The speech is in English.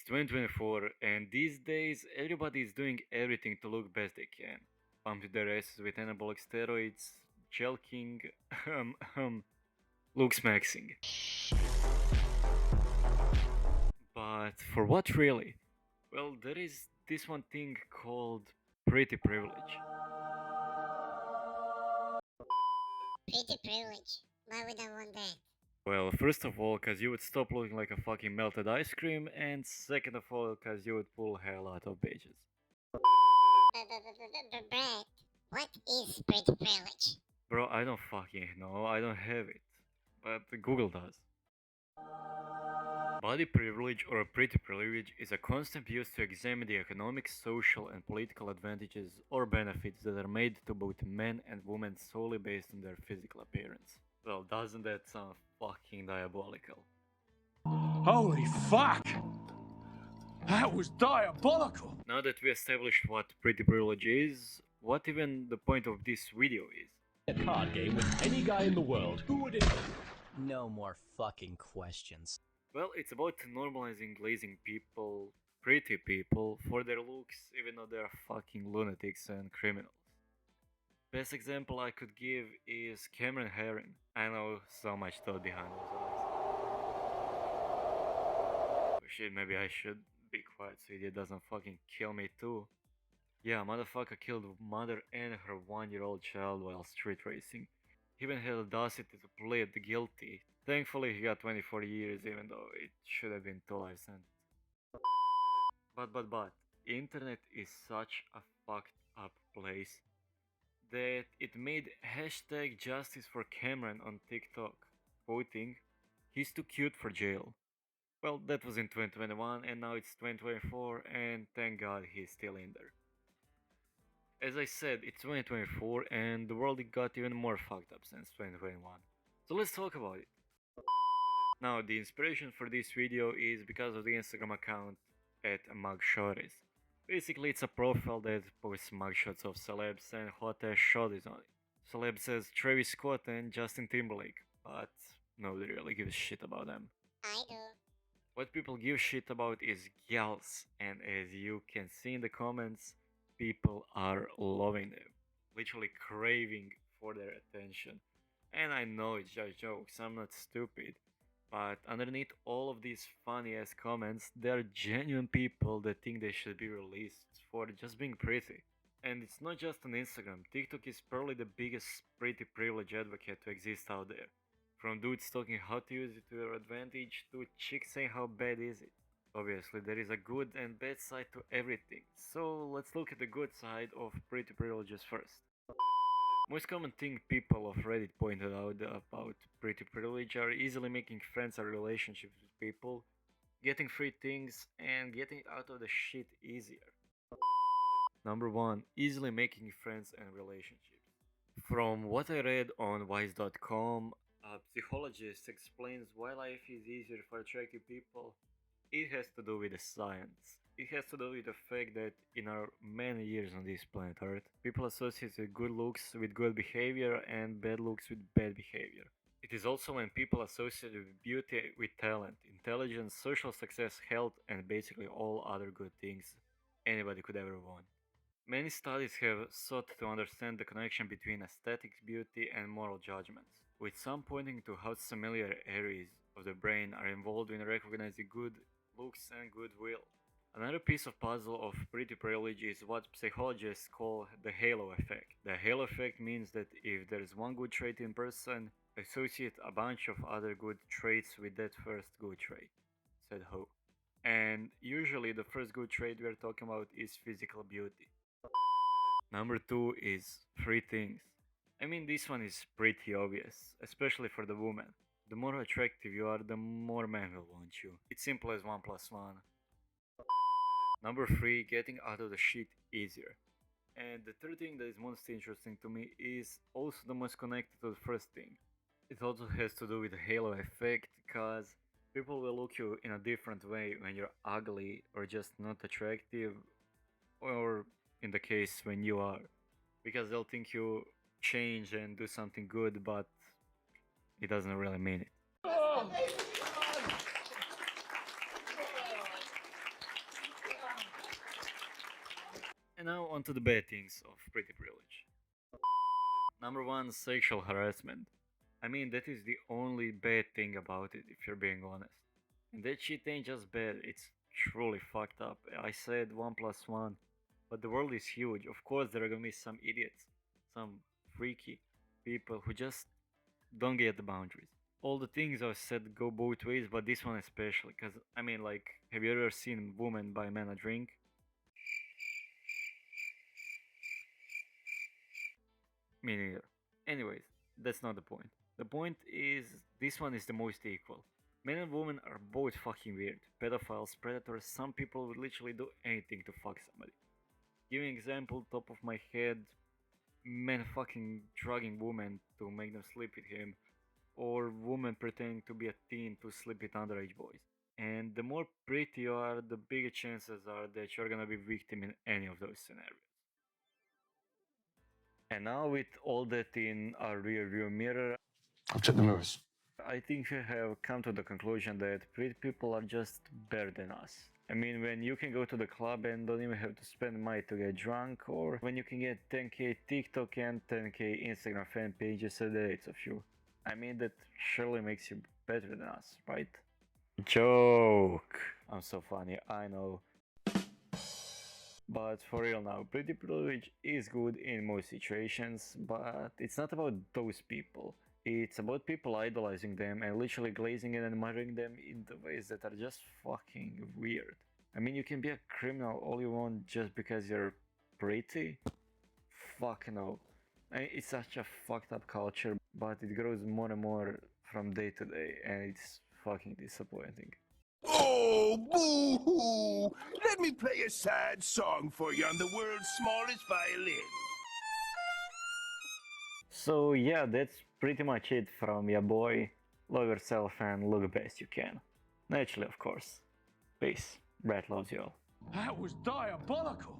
2024, and these days everybody is doing everything to look best they can. Pumping their asses with anabolic steroids, jelking, looks maxing. But for what really? Well, there is this one thing called pretty privilege. Pretty privilege. Why would I want that? Well, first of all, cause you would stop looking like a fucking melted ice cream, and second of all, cause you would pull hell out of bitches. Brett, what is pretty privilege? Bro, I don't fucking know, I don't have it. But Google does. Body privilege or pretty privilege is a concept used to examine the economic, social, and political advantages or benefits that are made to both men and women solely based on their physical appearance. Well, doesn't that sound fucking diabolical? Holy fuck! That was diabolical! Now that we established what pretty privilege is, what even the point of this video is? A card game with any guy in the world, who would it be? No more fucking questions. Well, it's about normalizing glazing people, pretty people, for their looks, even though they're fucking lunatics and criminals. Best example I could give is Cameron Herron. I know so much thought behind those eyes. Oh shit, maybe I should be quiet so idiot doesn't fucking kill me too. Yeah, motherfucker killed mother and her 1-year-old child while street racing. He even had audacity to plead guilty. Thankfully he got 24 years even though it should have been 2 life sentence. But, internet is such a fucked up place that it made hashtag justice for Cameron on TikTok, quoting, "He's too cute for jail." Well, that was in 2021 and now it's 2024 and thank god he's still in there. As I said, it's 2024 and the world got even more fucked up since 2021. So let's talk about it. Now, the inspiration for this video is because of the Instagram account at Mugshotties. Basically, it's a profile that posts mugshots of celebs and hot ass shotties on it. Celeb says Travis Scott and Justin Timberlake, but nobody really gives shit about them. I do. What people give shit about is gals, and as you can see in the comments, people are loving them, literally craving for their attention. And I know it's just jokes, I'm not stupid, but underneath all of these funny ass comments, there are genuine people that think they should be released for just being pretty. And it's not just on Instagram, TikTok is probably the biggest pretty privilege advocate to exist out there. From dudes talking how to use it to their advantage to chicks saying how bad is it. Obviously, there is a good and bad side to everything, so let's look at the good side of pretty privileges first. Most common thing people of Reddit pointed out about pretty privilege are easily making friends or relationships with people, getting free things, and getting out of the shit easier. Number 1. Easily making friends and relationships. From what I read on wise.com, a psychologist explains why life is easier for attractive people. It has to do with the science. It has to do with the fact that in our many years on this planet Earth, people associate good looks with good behavior and bad looks with bad behavior. It is also when people associate beauty with talent, intelligence, social success, health, and basically all other good things anybody could ever want. Many studies have sought to understand the connection between aesthetic beauty and moral judgments, with some pointing to how similar areas of the brain are involved in recognizing good looks and goodwill. Another piece of puzzle of pretty privilege is what psychologists call the halo effect. The halo effect means that if there is one good trait in person, associate a bunch of other good traits with that first good trait, said Ho. And usually the first good trait we are talking about is physical beauty. Number 2 is free things. I mean, this one is pretty obvious, especially for the woman. The more attractive you are, the more men will want you. It's simple as 1 plus 1. Number 3, getting out of the shit easier. And the third thing that is most interesting to me is also the most connected to the first thing. It also has to do with the halo effect, because people will look you in a different way when you're ugly or just not attractive, or in the case when you are, because they'll think you change and do something good, but it doesn't really mean it. And now onto the bad things of pretty privilege. Number one, sexual harassment. I mean, that is the only bad thing about it, if you're being honest. And that shit ain't just bad, it's truly fucked up. I said 1+1, but the world is huge. Of course, there are gonna be some idiots, some freaky people who just don't get the boundaries. All the things I've said go both ways, but this one especially, because I mean, like, have you ever seen women buy men a drink? Me neither. Anyways, that's not the point. The point is, this one is the most equal. Men and women are both fucking weird. Pedophiles, predators, some people would literally do anything to fuck somebody. Giving example, top of my head, men fucking drugging women to make them sleep with him, or women pretending to be a teen to sleep with underage boys. And the more pretty you are, the bigger chances are that you're gonna be victim in any of those scenarios. And now with all that in our rear view mirror, I'll check the mirrors. I think we have come to the conclusion that pretty people are just better than us. I mean, when you can go to the club and don't even have to spend money to get drunk, or when you can get 10k TikTok and 10k Instagram fan pages a day, it's a few. I mean, that surely makes you better than us, right? Joke! I'm so funny, I know. But for real now, pretty privilege is good in most situations, but it's not about those people. It's about people idolizing them and literally glazing and admiring them in the ways that are just fucking weird. I mean, you can be a criminal all you want just because you're pretty? Fuck no. It's such a fucked up culture, but it grows more and more from day to day, and it's fucking disappointing. Oh, boo-hoo! Let me play a sad song for you on the world's smallest violin. So yeah, that's pretty much it from your boy. Love yourself and look the best you can. Naturally, of course. Peace. Brett loves you all. That was diabolical.